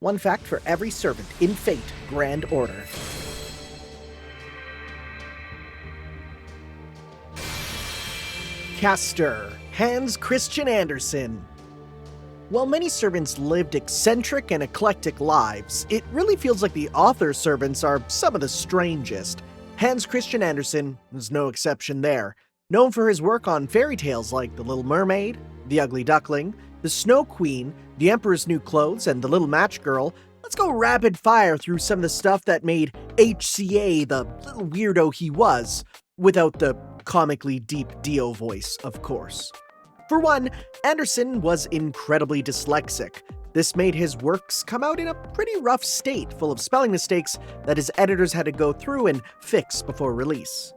One fact for every servant in Fate Grand Order. Caster, Hans Christian Andersen. While many servants lived eccentric and eclectic lives, it really feels like the author servants are some of the strangest. Hans Christian Andersen is no exception there. Known for his work on fairy tales like The Little Mermaid, The Ugly Duckling, The Snow Queen, The Emperor's New Clothes, and The Little Match Girl, let's go rapid fire through some of the stuff that made HCA the little weirdo he was, without the comically deep Dio voice, of course. For one, Andersen was incredibly dyslexic. This made his works come out in a pretty rough state, full of spelling mistakes that his editors had to go through and fix before release.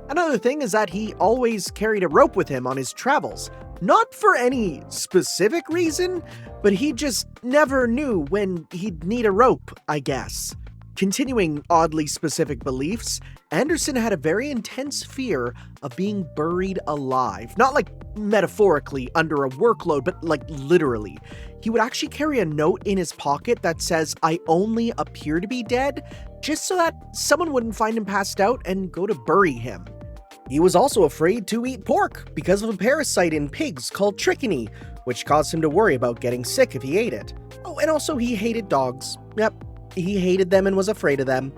Another thing is that he always carried a rope with him on his travels. Not for any specific reason, but he just never knew when he'd need a rope, I guess. Continuing oddly specific beliefs, Andersen had a very intense fear of being buried alive. Not like metaphorically under a workload, but like literally. He would actually carry a note in his pocket that says, "I only appear to be dead," just so that someone wouldn't find him passed out and go to bury him. He was also afraid to eat pork because of a parasite in pigs called trichiny, which caused him to worry about getting sick if he ate it. Oh, and also he hated dogs. Yep, he hated them and was afraid of them.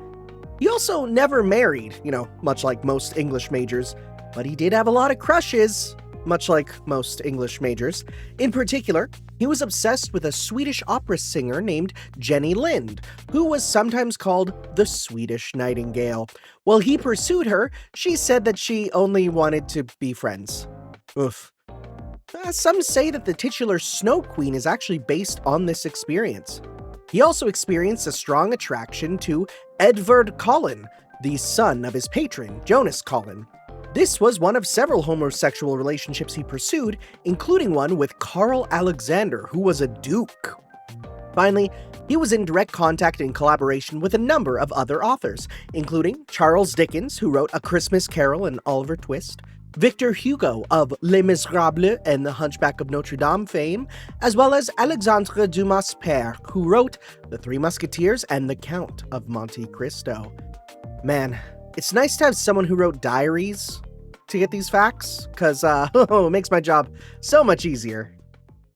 He also never married, much like most English majors, but he did have a lot of crushes, much like most English majors. In particular, he was obsessed with a Swedish opera singer named Jenny Lind, who was sometimes called the Swedish Nightingale. While he pursued her, she said that she only wanted to be friends. Oof. Some say that the titular Snow Queen is actually based on this experience. He also experienced a strong attraction to Edvard Collin, the son of his patron, Jonas Collin. This was one of several homosexual relationships he pursued, including one with Carl Alexander, who was a duke. Finally, he was in direct contact and collaboration with a number of other authors, including Charles Dickens, who wrote A Christmas Carol and Oliver Twist, Victor Hugo of Les Miserables and The Hunchback of Notre Dame fame, as well as Alexandre Dumas Père, who wrote The Three Musketeers and The Count of Monte Cristo. Man, it's nice to have someone who wrote diaries to get these facts, because it makes my job so much easier.